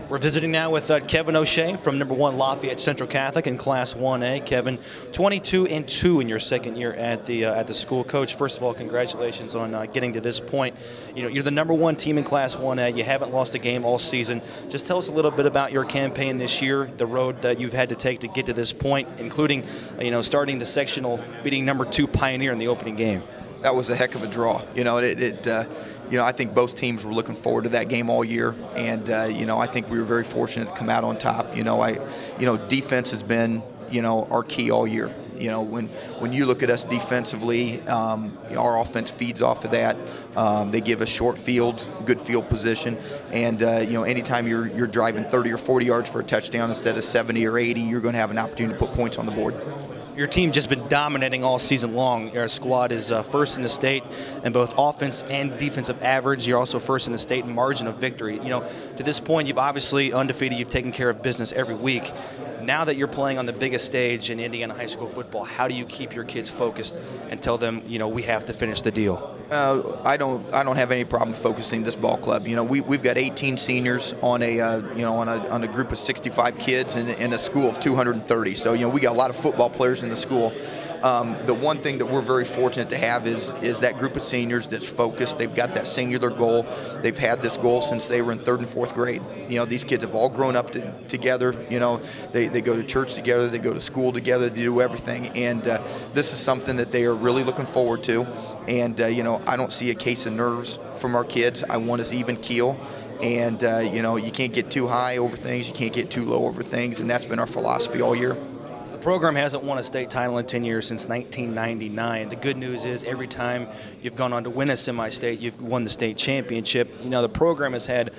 We're visiting now with Kevin O'Shea from #1 Lafayette Central Catholic in Class 1A. Kevin, 22-2 in your second year at the school. Coach, first of all, congratulations on getting to this point. You know, you're the #1 team in Class 1A. You haven't lost a game all season. Just tell us a little bit about your campaign this year, the road that you've had to take to get to this point, including starting the sectional, beating #2 Pioneer in the opening game. That was a heck of a draw. I think both teams were looking forward to that game all year, and I think we were very fortunate to come out on top. Defense has been our key all year. When you look at us defensively, our offense feeds off of that. They give us short fields, good field position, and anytime you're driving 30 or 40 yards for a touchdown instead of 70 or 80, you're going to have an opportunity to put points on the board. Your team just been dominating all season long. Your squad is first in the state in both offense and defensive average. You're also first in the state in margin of victory. To this point, you've obviously undefeated. You've taken care of business every week. Now that you're playing on the biggest stage in Indiana high school football, how do you keep your kids focused and tell them, we have to finish the deal? I don't have any problem focusing this ball club. We've got 18 seniors on a group of 65 kids in a school of 230. So we got a lot of football players in the school. The one thing that we're very fortunate to have is that group of seniors that's focused. They've got that singular goal. They've had this goal since they were in 3rd and 4th grade. These kids have all grown up together. They go to church together. They go to school together. They do everything. And this is something that they are really looking forward to. And, I don't see a case of nerves from our kids. I want us even keel. And, you can't get too high over things. You can't get too low over things. And that's been our philosophy all year. The program hasn't won a state title in 10 years since 1999. The good news is every time you've gone on to win a semi-state, you've won the state championship. The program has had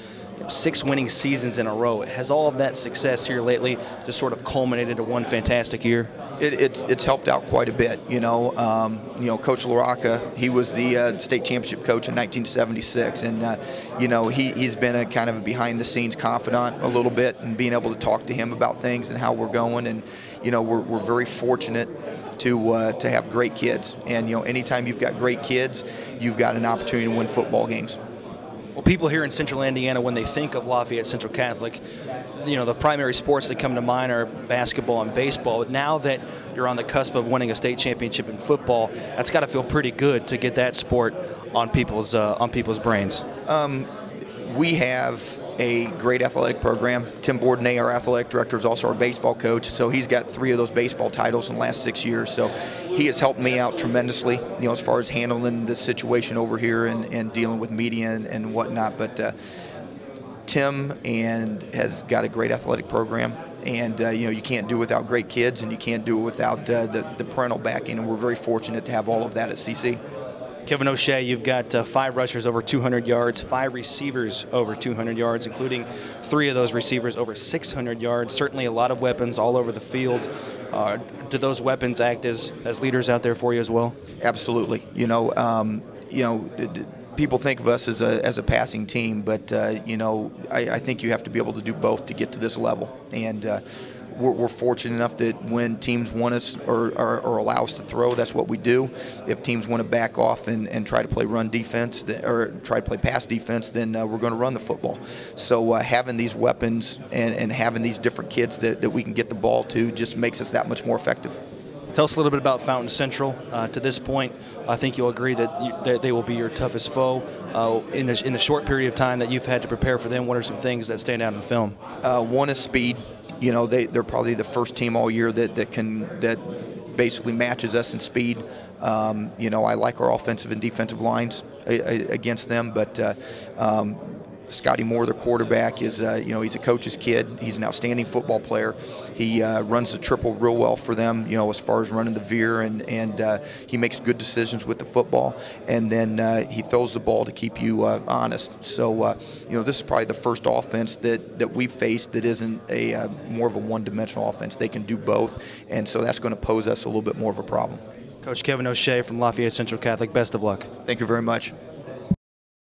6 winning seasons in a row. Has all of that success here lately just sort of culminated in one fantastic year? It's helped out quite a bit. Coach LaRocca, he was the state championship coach in 1976, and he's been a kind of a behind-the-scenes confidant a little bit, and being able to talk to him about things and how we're going. And we're very fortunate to have great kids. And anytime you've got great kids, you've got an opportunity to win football games. Well, people here in Central Indiana, when they think of Lafayette Central Catholic, the primary sports that come to mind are basketball and baseball. Now that you're on the cusp of winning a state championship in football, that's got to feel pretty good to get that sport on people's brains. We have a great athletic program. Tim Bourdonnais, our athletic director, is also our baseball coach, so he's got 3 of those baseball titles in the last 6 years. So he has helped me out tremendously, as far as handling the situation over here and dealing with media and whatnot. But Tim has got a great athletic program, and you can't do it without great kids, and you can't do it without the parental backing, and we're very fortunate to have all of that at CC. Kevin O'Shea, you've got 5 rushers over 200 yards, 5 receivers over 200 yards, including 3 of those receivers over 600 yards. Certainly a lot of weapons all over the field. Do those weapons act as leaders out there for you as well? Absolutely. People think of us as a passing team, but I think you have to be able to do both to get to this level. And we're fortunate enough that when teams want us or allow us to throw, that's what we do. If teams want to back off and try to play run defense or try to play pass defense, then we're going to run the football. So having these weapons and having these different kids that we can get the ball to just makes us that much more effective. Tell us a little bit about Fountain Central. To this point, I think you'll agree that they will be your toughest foe. In the short period of time that you've had to prepare for them, what are some things that stand out in film? One is speed. They're probably the first team all year that basically matches us in speed. I like our offensive and defensive lines against them, but Scotty Moore, the quarterback, is he's a coach's kid. He's an outstanding football player. He runs the triple real well for them, as far as running the veer, and he makes good decisions with the football. And then he throws the ball to keep you honest. So this is probably the first offense that we've faced that isn't a more of a one-dimensional offense. They can do both, and so that's going to pose us a little bit more of a problem. Coach Kevin O'Shea from Lafayette Central Catholic, best of luck. Thank you very much.